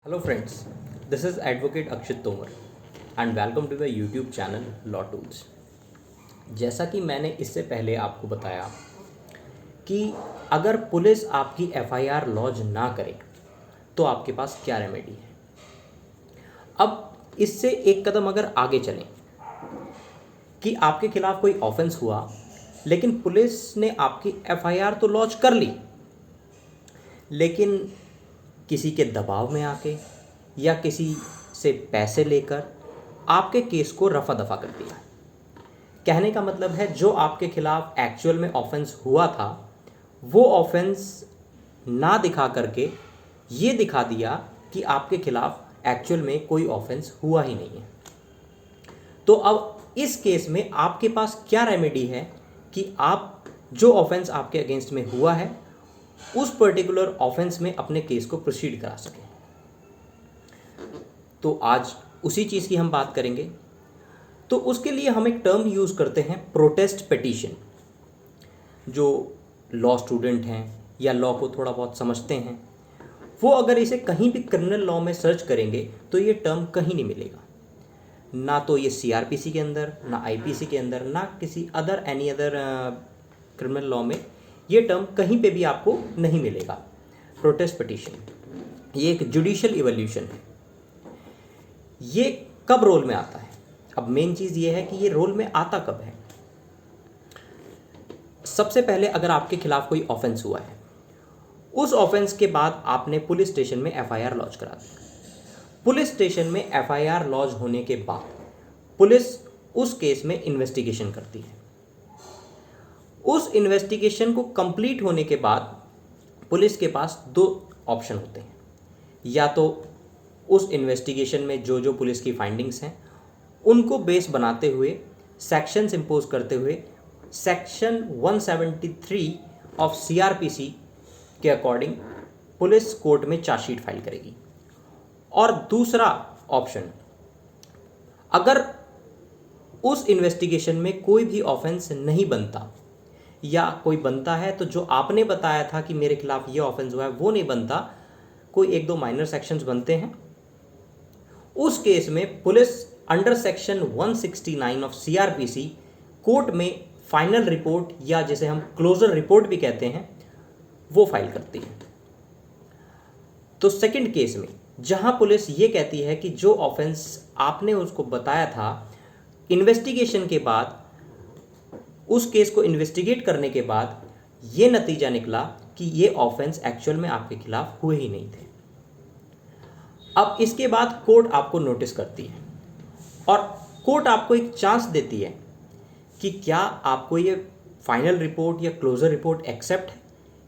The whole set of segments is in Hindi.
Hello friends, this is Advocate Akshit Tomar and welcome to the YouTube channel Law Tools। जैसा कि मैंने इससे पहले आपको बताया कि अगर पुलिस आपकी एफआईआर लॉन्च ना करे तो आपके पास क्या रेमेडी है। अब इससे एक कदम अगर आगे चलें कि आपके खिलाफ कोई ऑफेंस हुआ लेकिन पुलिस ने आपकी एफआईआर तो लॉन्च कर ली, लेकिन किसी के दबाव में आके या किसी से पैसे लेकर आपके केस को रफा दफा कर दिया। कहने का मतलब है जो आपके खिलाफ एक्चुअल में ऑफेंस हुआ था वो ऑफेंस ना दिखा करके ये दिखा दिया कि आपके खिलाफ एक्चुअल में कोई ऑफेंस हुआ ही नहीं है। तो अब इस केस में आपके पास क्या रेमेडी है कि आप जो ऑफेंस आपके अगेंस्ट में हुआ है उस पर्टिकुलर ऑफेंस में अपने केस को प्रोसीड करा सकें। तो आज उसी चीज़ की हम बात करेंगे। तो उसके लिए हम एक टर्म यूज़ करते हैं, प्रोटेस्ट पिटीशन। जो लॉ स्टूडेंट हैं या लॉ को थोड़ा बहुत समझते हैं वो अगर इसे कहीं भी क्रिमिनल लॉ में सर्च करेंगे तो ये टर्म कहीं नहीं मिलेगा, ना तो ये सीआरपीसी के अंदर, ना आईपीसी के अंदर, ना किसी other any other criminal law में ये टर्म कहीं पे भी आपको नहीं मिलेगा। प्रोटेस्ट पिटीशन ये एक जुडिशियल इवोल्यूशन है। ये कब रोल में आता है? अब मेन चीज़ ये है कि ये रोल में आता कब है। सबसे पहले अगर आपके खिलाफ कोई ऑफेंस हुआ है, उस ऑफेंस के बाद आपने पुलिस स्टेशन में एफआईआर लॉन्च करा दी। पुलिस स्टेशन में एफआईआर लॉन्च होने के बाद पुलिस उस केस में इन्वेस्टिगेशन करती है। उस इन्वेस्टिगेशन को कंप्लीट होने के बाद पुलिस के पास दो ऑप्शन होते हैं। या तो उस इन्वेस्टिगेशन में जो जो पुलिस की फाइंडिंग्स हैं उनको बेस बनाते हुए, सेक्शंस इंपोज करते हुए, सेक्शन 173 ऑफ सीआरपीसी के अकॉर्डिंग पुलिस कोर्ट में चार्जशीट फाइल करेगी। और दूसरा ऑप्शन, अगर उस इन्वेस्टिगेशन में कोई भी ऑफेंस नहीं बनता या कोई बनता है तो जो आपने बताया था कि मेरे खिलाफ ये ऑफेंस हुआ है वो नहीं बनता, कोई एक दो माइनर सेक्शंस बनते हैं, उस केस में police under section 169 of CrPC court में फाइनल रिपोर्ट या जिसे हम क्लोजर रिपोर्ट भी कहते हैं वो फाइल करती है। तो सेकंड केस में जहां पुलिस ये कहती है कि जो ऑफेंस आपने उसको बताया था, इन्वेस्टिगेशन के बाद, उस केस को इन्वेस्टिगेट करने के बाद ये नतीजा निकला कि ये ऑफेंस एक्चुअल में आपके खिलाफ हुए ही नहीं थे। अब इसके बाद कोर्ट आपको नोटिस करती है और कोर्ट आपको एक चांस देती है कि क्या आपको ये फाइनल रिपोर्ट या क्लोजर रिपोर्ट एक्सेप्ट है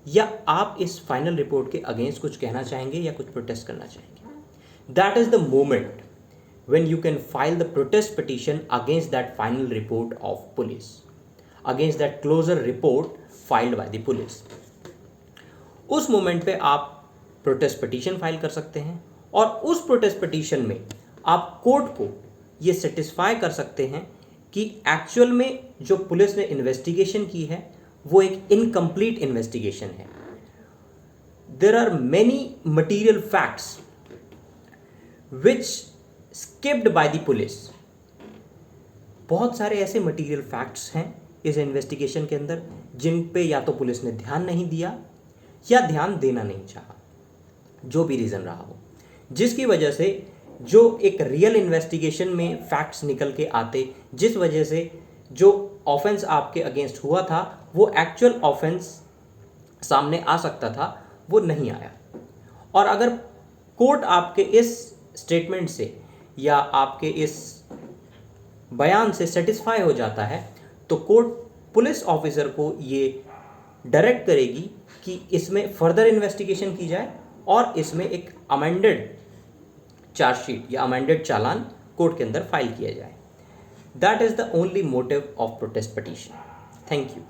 या आप इस फाइनल रिपोर्ट के अगेंस्ट कुछ कहना चाहेंगे या कुछ प्रोटेस्ट करना चाहेंगे। That is the moment when you can file the protest petition against that final report of police, against that closure report filed by the police. उस मोमेंट पे आप प्रोटेस्ट पिटीशन फाइल कर सकते हैं और उस प्रोटेस्ट पिटीशन में आप कोर्ट को ये सेटिस्फाई कर सकते हैं कि एक्चुअल में जो पुलिस ने इन्वेस्टिगेशन की है वो एक इनकम्प्लीट इन्वेस्टिगेशन है। There are many material facts which skipped by the police. बहुत सारे ऐसे मटीरियल फैक्ट्स हैं इस इन्वेस्टिगेशन के अंदर जिन पे या तो पुलिस ने ध्यान नहीं दिया या ध्यान देना नहीं चाहा, जो भी रीज़न रहा हो, जिसकी वजह से जो एक रियल इन्वेस्टिगेशन में फैक्ट्स निकल के आते, जिस वजह से जो ऑफेंस आपके अगेंस्ट हुआ था वो एक्चुअल ऑफेंस सामने आ सकता था, वो नहीं आया। और अगर कोर्ट आपके इस स्टेटमेंट से या आपके इस बयान से सेटिस्फाई हो जाता है तो कोर्ट पुलिस ऑफिसर को ये डायरेक्ट करेगी कि इसमें फर्दर इन्वेस्टिगेशन की जाए और इसमें एक अमेंडेड चार्जशीट या अमेंडेड चालान कोर्ट के अंदर फाइल किया जाए। That is the only motive of protest petition. Thank you.